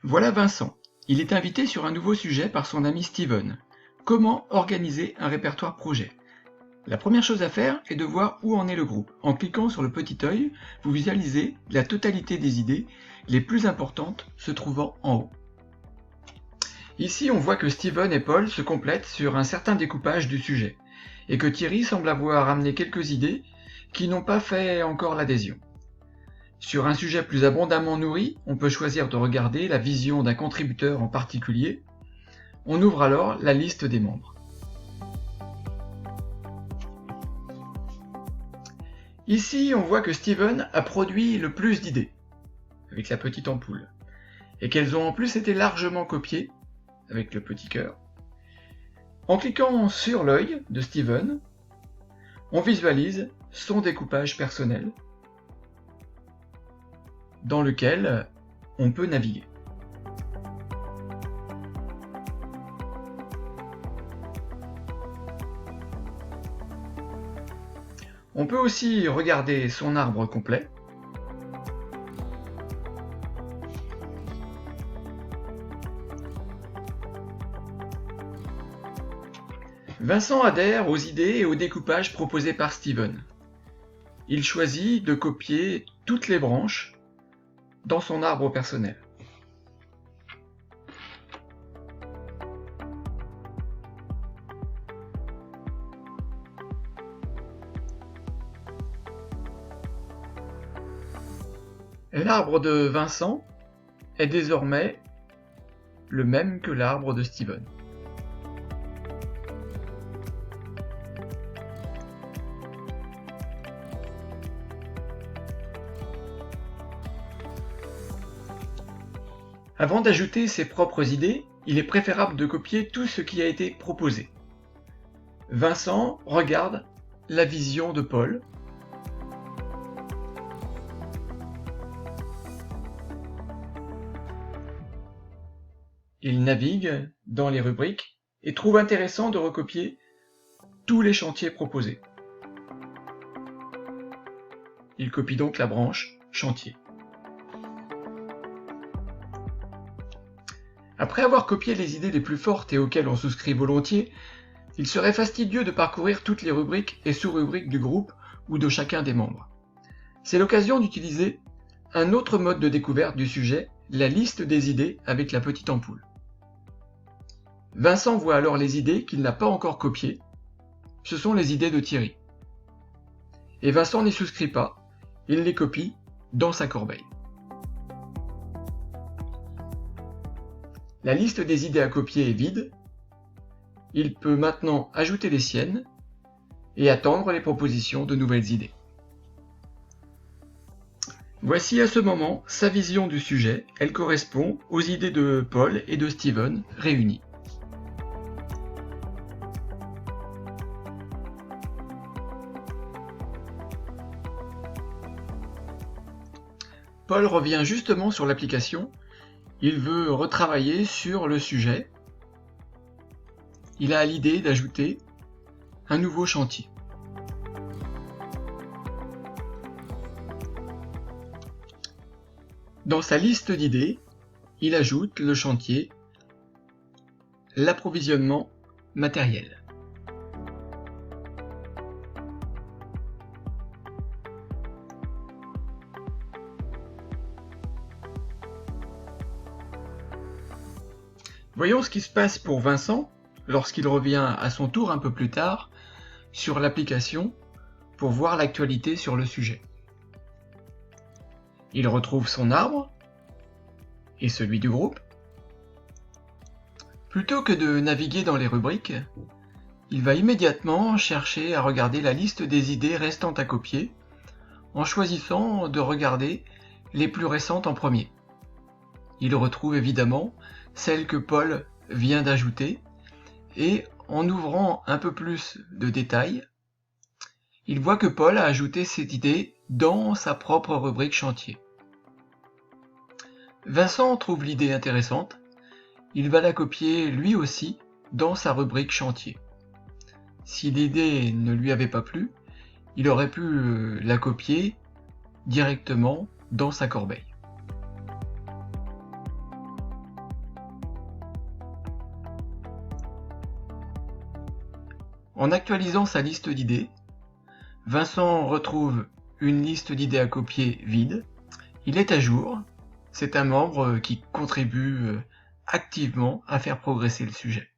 Voilà Vincent. Il est invité sur un nouveau sujet par son ami Steven. Comment organiser un répertoire projet? La première chose à faire est de voir où en est le groupe. En cliquant sur le petit œil, vous visualisez la totalité des idées, les plus importantes se trouvant en haut. Ici, on voit que Steven et Paul se complètent sur un certain découpage du sujet, et que Thierry semble avoir amené quelques idées qui n'ont pas fait encore l'adhésion. Sur un sujet plus abondamment nourri, on peut choisir de regarder la vision d'un contributeur en particulier. On ouvre alors la liste des membres. Ici, on voit que Steven a produit le plus d'idées, avec la petite ampoule, et qu'elles ont en plus été largement copiées, avec le petit cœur. En cliquant sur l'œil de Steven, on visualise son découpage personnel, dans lequel on peut naviguer. On peut aussi regarder son arbre complet. Vincent adhère aux idées et au découpage proposés par Steven. Il choisit de copier toutes les branches dans son arbre personnel. L'arbre de Vincent est désormais le même que l'arbre de Steven. Avant d'ajouter ses propres idées, il est préférable de copier tout ce qui a été proposé. Vincent regarde la vision de Paul. Il navigue dans les rubriques et trouve intéressant de recopier tous les chantiers proposés. Il copie donc la branche chantier. Après avoir copié les idées les plus fortes et auxquelles on souscrit volontiers, il serait fastidieux de parcourir toutes les rubriques et sous-rubriques du groupe ou de chacun des membres. C'est l'occasion d'utiliser un autre mode de découverte du sujet, la liste des idées avec la petite ampoule. Vincent voit alors les idées qu'il n'a pas encore copiées. Ce sont les idées de Thierry. Et Vincent n'y souscrit pas, il les copie dans sa corbeille. La liste des idées à copier est vide. Il peut maintenant ajouter les siennes et attendre les propositions de nouvelles idées. Voici à ce moment sa vision du sujet. Elle correspond aux idées de Paul et de Steven réunies. Paul revient justement sur l'application. Il veut retravailler sur le sujet. Il a l'idée d'ajouter un nouveau chantier. Dans sa liste d'idées, il ajoute le chantier l'approvisionnement matériel. Voyons ce qui se passe pour Vincent lorsqu'il revient à son tour un peu plus tard sur l'application pour voir l'actualité sur le sujet. Il retrouve son arbre et celui du groupe. Plutôt que de naviguer dans les rubriques, il va immédiatement chercher à regarder la liste des idées restantes à copier en choisissant de regarder les plus récentes en premier. Il retrouve évidemment celle que Paul vient d'ajouter, et en ouvrant un peu plus de détails, il voit que Paul a ajouté cette idée dans sa propre rubrique chantier. Vincent trouve l'idée intéressante, il va la copier lui aussi dans sa rubrique chantier. Si l'idée ne lui avait pas plu, il aurait pu la copier directement dans sa corbeille. En actualisant sa liste d'idées, Vincent retrouve une liste d'idées à copier vide. Il est à jour. C'est un membre qui contribue activement à faire progresser le sujet.